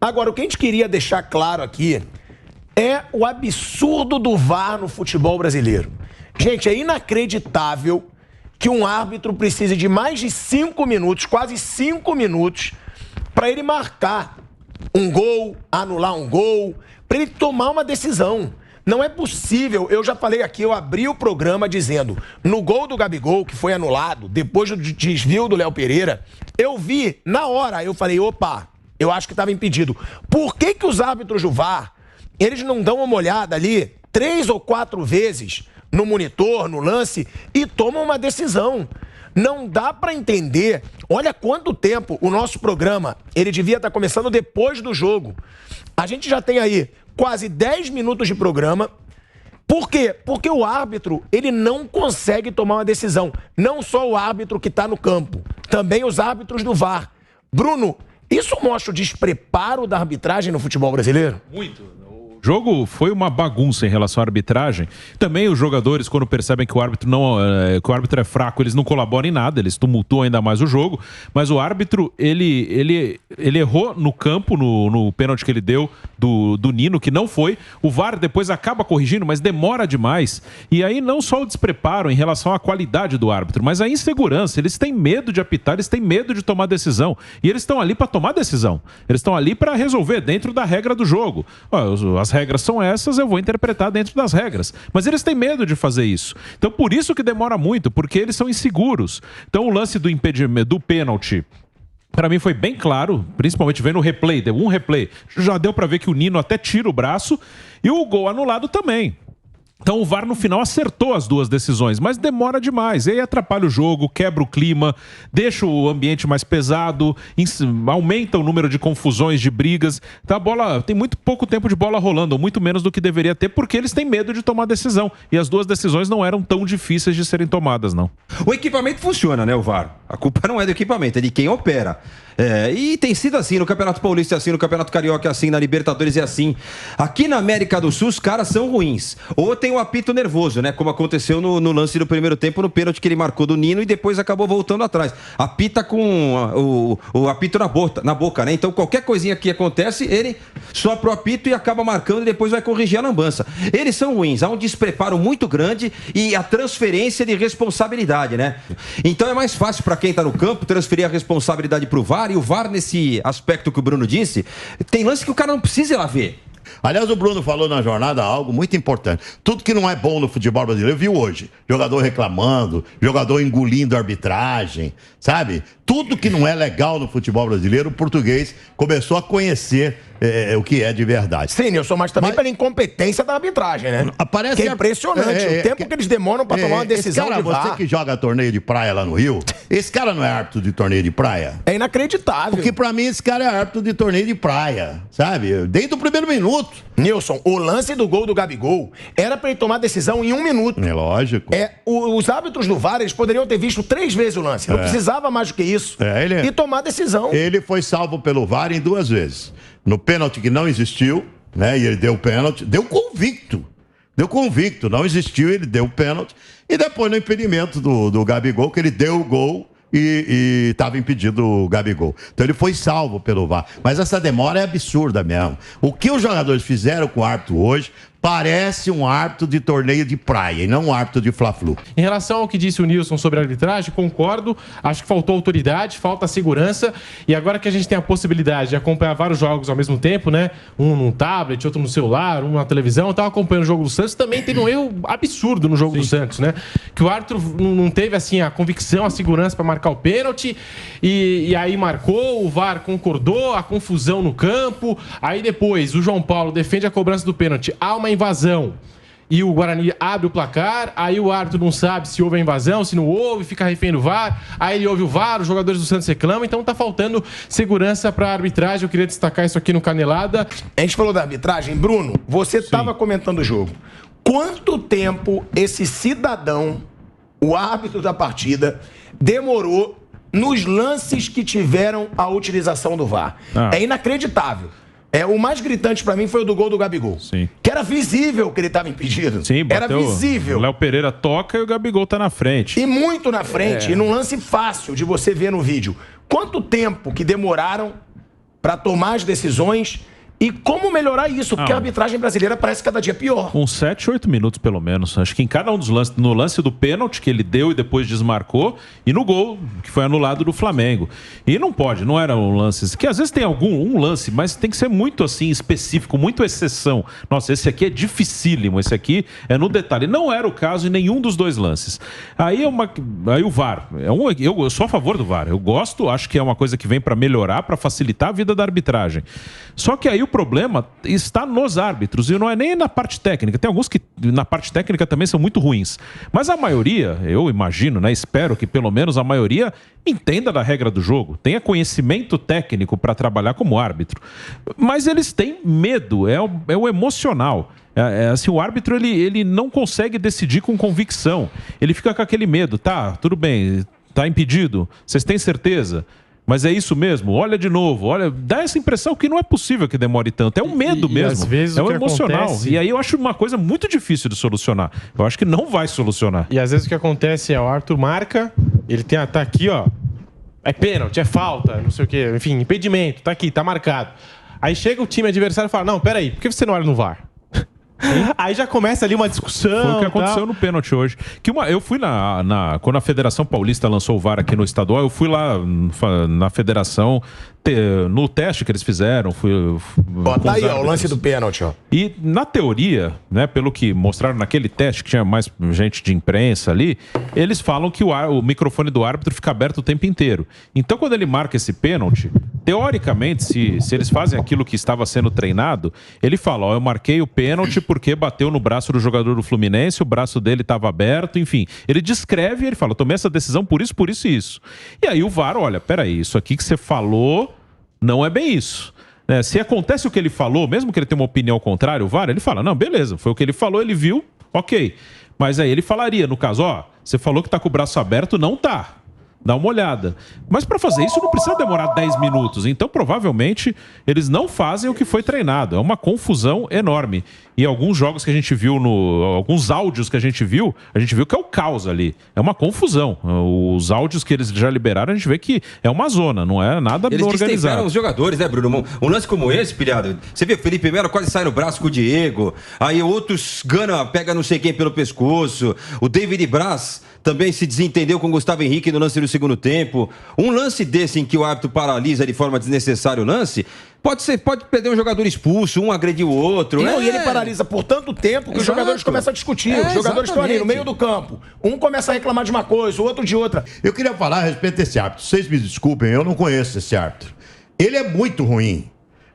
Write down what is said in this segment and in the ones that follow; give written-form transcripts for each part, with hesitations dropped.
Agora, o que a gente queria deixar claro aqui é o absurdo do VAR no futebol brasileiro. Gente, é inacreditável que um árbitro precise de mais de 5 minutos, quase 5 minutos, para ele marcar um gol, anular um gol, para ele tomar uma decisão. Não é possível. Eu já falei aqui, eu abri o programa dizendo, no gol do Gabigol, que foi anulado, depois do desvio do Léo Pereira, eu vi, na hora, eu falei, opa, eu acho que estava impedido. Por que que os árbitros do VAR, eles não dão uma olhada ali 3 ou 4 vezes no monitor, no lance, e tomam uma decisão? Não dá para entender. Olha quanto tempo o nosso programa, ele devia estar começando depois do jogo. A gente já tem aí quase 10 minutos de programa. Por quê? Porque o árbitro, ele não consegue tomar uma decisão. Não só o árbitro que está no campo, também os árbitros do VAR. Bruno, isso mostra o despreparo da arbitragem no futebol brasileiro? Muito. O jogo foi uma bagunça em relação à arbitragem. Também os jogadores, quando percebem que o árbitro que o árbitro é fraco, eles não colaboram em nada, eles tumultuam ainda mais o jogo. Mas o árbitro, ele errou no campo, no pênalti que ele deu do Nino, que não foi. O VAR depois acaba corrigindo, mas demora demais. E aí não só o despreparo em relação à qualidade do árbitro, mas a insegurança. Eles têm medo de apitar, eles têm medo de tomar decisão. E eles estão ali para tomar decisão. Eles estão ali para resolver dentro da regra do jogo. As regras são essas, eu vou interpretar dentro das regras. Mas eles têm medo de fazer isso. Então, por isso que demora muito, porque eles são inseguros. Então, o lance do impedimento, do pênalti, para mim foi bem claro, principalmente vendo o replay, deu um replay, já deu para ver que o Nino até tira o braço, e o gol anulado também. Então o VAR no final acertou as duas decisões, mas demora demais. E aí atrapalha o jogo, quebra o clima, deixa o ambiente mais pesado, aumenta o número de confusões, de brigas. Então a bola, tem muito pouco tempo de bola rolando, ou muito menos do que deveria ter, porque eles têm medo de tomar decisão. E as duas decisões não eram tão difíceis de serem tomadas, não. O equipamento funciona, né, o VAR? A culpa não é do equipamento, é de quem opera. E tem sido assim, no Campeonato Paulista é assim, no Campeonato Carioca é assim, na Libertadores é assim. Aqui na América do Sul os caras são ruins. Ou tem um apito nervoso, né? Como aconteceu no lance do primeiro tempo, no pênalti que ele marcou do Nino e depois acabou voltando atrás. Apita com o apito na boca, né? Então qualquer coisinha que acontece, ele sopra o apito e acaba marcando e depois vai corrigir a lambança. Eles são ruins, há um despreparo muito grande e a transferência de responsabilidade, né? Então é mais fácil para quem tá no campo transferir a responsabilidade pro VAR. E o VAR, nesse aspecto que o Bruno disse, tem lance que o cara não precisa ir lá ver. Aliás, o Bruno falou na jornada algo muito importante. Tudo que não é bom no futebol brasileiro, viu hoje. Jogador reclamando, jogador engolindo a arbitragem, sabe? Tudo que não é legal no futebol brasileiro, o português começou a conhecer o que é de verdade. Sim, Nilson, mas também pela incompetência da arbitragem, né? Parece que é impressionante o tempo que eles demoram para tomar uma decisão cara, de VAR. Você que joga torneio de praia lá no Rio, esse cara não é árbitro de torneio de praia? É inacreditável. Porque pra mim esse cara é árbitro de torneio de praia, sabe? Desde o primeiro minuto. Nilson, o lance do gol do Gabigol era pra ele tomar decisão em 1 minuto. É lógico. Os árbitros do VAR, eles poderiam ter visto 3 vezes o lance. Não precisava mais do que isso. E tomar decisão. Ele foi salvo pelo VAR em 2 vezes. No pênalti que não existiu, né? E ele deu o pênalti. Deu convicto. Não existiu, ele deu o pênalti. E depois no impedimento do Gabigol, que ele deu o gol e estava impedido o Gabigol. Então ele foi salvo pelo VAR. Mas essa demora é absurda mesmo. O que os jogadores fizeram com o árbitro hoje parece um árbitro de torneio de praia e não um árbitro de Fla-Flu. Em relação ao que disse o Nilson sobre a arbitragem, concordo. Acho que faltou autoridade, falta segurança. E agora que a gente tem a possibilidade de acompanhar vários jogos ao mesmo tempo, né? Um num tablet, outro no celular, um na televisão. Eu estava acompanhando o jogo do Santos. Também teve um erro absurdo no jogo do Santos, né? Que o árbitro não teve assim a convicção, a segurança para marcar o pênalti. E aí marcou, o VAR concordou, a confusão no campo. Aí depois o João Paulo defende a cobrança do pênalti. Há uma invasão e o Guarani abre o placar, aí o árbitro não sabe se houve a invasão, se não houve, fica refém do VAR, aí ele ouve o VAR, os jogadores do Santos reclamam, então tá faltando segurança pra arbitragem. Eu queria destacar isso aqui no Canelada. A gente falou da arbitragem. Bruno, você estava comentando o jogo. Quanto tempo esse cidadão, o árbitro da partida, demorou nos lances que tiveram a utilização do VAR? É inacreditável. O mais gritante pra mim foi o do gol do Gabigol. Sim. Que era visível que ele estava impedido. Sim, era visível. O Léo Pereira toca e o Gabigol tá na frente. E muito na frente. E num lance fácil de você ver no vídeo. Quanto tempo que demoraram para tomar as decisões. E como melhorar isso? Porque a arbitragem brasileira parece cada dia pior. Uns 7, 8 minutos, pelo menos. Acho que em cada um dos lances, no lance do pênalti, que ele deu e depois desmarcou, e no gol, que foi anulado do Flamengo. E não pode, não eram lances... Que às vezes tem um lance, mas tem que ser muito assim, específico, muito exceção. Nossa, esse aqui é dificílimo, esse aqui é no detalhe. Não era o caso em nenhum dos dois lances. Aí o VAR. Eu sou a favor do VAR. Eu gosto, acho que é uma coisa que vem para melhorar, para facilitar a vida da arbitragem. Só que aí o problema está nos árbitros e não é nem na parte técnica. Tem alguns que na parte técnica também são muito ruins. Mas a maioria, eu imagino, né, espero que pelo menos a maioria entenda da regra do jogo, tenha conhecimento técnico para trabalhar como árbitro. Mas eles têm medo, é o emocional. Assim, o árbitro ele não consegue decidir com convicção. Ele fica com aquele medo. Tá, tudo bem, tá impedido. Vocês têm certeza? Mas é isso mesmo? Olha de novo, olha, dá essa impressão que não é possível que demore tanto. É um medo mesmo, às vezes, é o emocional. E aí eu acho uma coisa muito difícil de solucionar. Eu acho que não vai solucionar. E às vezes o que acontece é o Arthur marca, ele tá aqui, ó, é pênalti, é falta, não sei o quê, enfim, impedimento, tá aqui, tá marcado. Aí chega o time adversário e fala, não, peraí, por que você não olha no VAR? Aí já começa ali uma discussão. Foi o que aconteceu no pênalti hoje. Eu fui quando a Federação Paulista lançou o VAR aqui no estadual, eu fui lá na federação, no teste que eles fizeram. Tá aí, ó, o lance do pênalti, ó. E na teoria, né, pelo que mostraram naquele teste, que tinha mais gente de imprensa ali, eles falam que o microfone do árbitro fica aberto o tempo inteiro. Então, quando ele marca esse pênalti, teoricamente, se eles fazem aquilo que estava sendo treinado, ele fala, ó, eu marquei o pênalti porque bateu no braço do jogador do Fluminense, o braço dele estava aberto, enfim. Ele descreve e ele fala, eu tomei essa decisão por isso e isso. E aí o VAR, olha, peraí, isso aqui que você falou não é bem isso. Se acontece o que ele falou, mesmo que ele tenha uma opinião contrária, o VAR, ele fala, não, beleza, foi o que ele falou, ele viu, ok. Mas aí ele falaria, no caso, ó, você falou que tá com o braço aberto, não tá. Dá uma olhada. Mas para fazer isso não precisa demorar 10 minutos. Então, provavelmente, eles não fazem o que foi treinado. É uma confusão enorme. E alguns jogos que a gente viu, alguns áudios que a gente viu que é o caos ali. É uma confusão. Os áudios que eles já liberaram, a gente vê que é uma zona, não é nada eles organizado. Eles destemperam os jogadores, né, Bruno? Um lance como esse, pilhado, você vê, o Felipe Melo quase sai no braço com o Diego, aí outros pega não sei quem pelo pescoço, o David Braz também se desentendeu com o Gustavo Henrique no lance do segundo tempo. Um lance desse em que o árbitro paralisa de forma desnecessária o lance, pode perder um jogador expulso, um agredir o outro. E ele paralisa por tanto tempo que os jogadores começam a discutir. Os jogadores estão ali no meio do campo. Um começa a reclamar de uma coisa, o outro de outra. Eu queria falar a respeito desse árbitro. Vocês me desculpem, eu não conheço esse árbitro. Ele é muito ruim.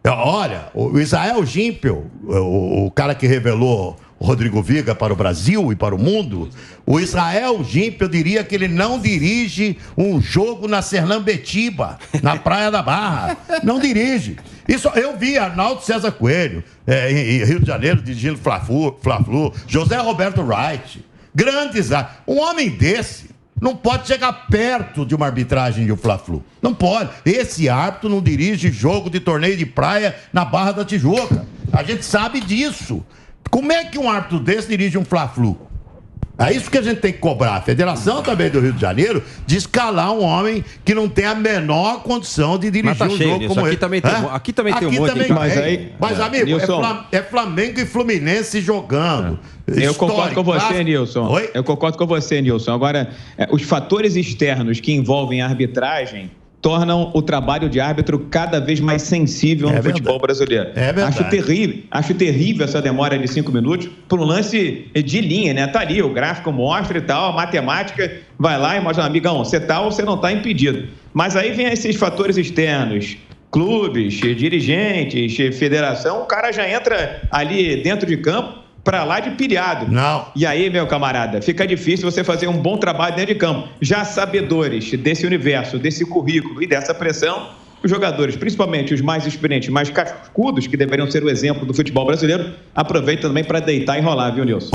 Olha, o Israel Gimpel, o cara que revelou o Rodrigo Viga para o Brasil e para o mundo, o Israel Gimpel diria que ele não dirige um jogo na Sernambetiba, na Praia da Barra. Não dirige. Isso, eu vi Arnaldo César Coelho, em Rio de Janeiro, dirigindo Fla-Flu, José Roberto Wright, grandes. Um homem desse não pode chegar perto de uma arbitragem de um Fla-Flu. Não pode. Esse árbitro não dirige jogo de torneio de praia na Barra da Tijuca. A gente sabe disso. Como é que um árbitro desse dirige um Fla-Flu? É isso que a gente tem que cobrar. A Federação também do Rio de Janeiro de escalar um homem que não tem a menor condição de dirigir um jogo como esse. Aqui também tem um monte. Mas amigo, é Flamengo e Fluminense jogando. Eu concordo com você, Nilson. Oi? Eu concordo com você, Nilson. Agora, os fatores externos que envolvem a arbitragem tornam o trabalho de árbitro cada vez mais sensível no futebol brasileiro. É verdade. Acho terrível essa demora de 5 minutos por um lance de linha, né? Tá ali, o gráfico mostra e tal, a matemática vai lá e mostra, amigão, você tá ou você não tá impedido. Mas aí vem esses fatores externos, clubes, dirigentes, federação, o cara já entra ali dentro de campo para lá de pilhado. Não. E aí, meu camarada, fica difícil você fazer um bom trabalho dentro de campo. Já sabedores desse universo, desse currículo e dessa pressão, os jogadores, principalmente os mais experientes, mais cascudos, que deveriam ser o exemplo do futebol brasileiro, aproveitam também para deitar e rolar, viu, Nilson?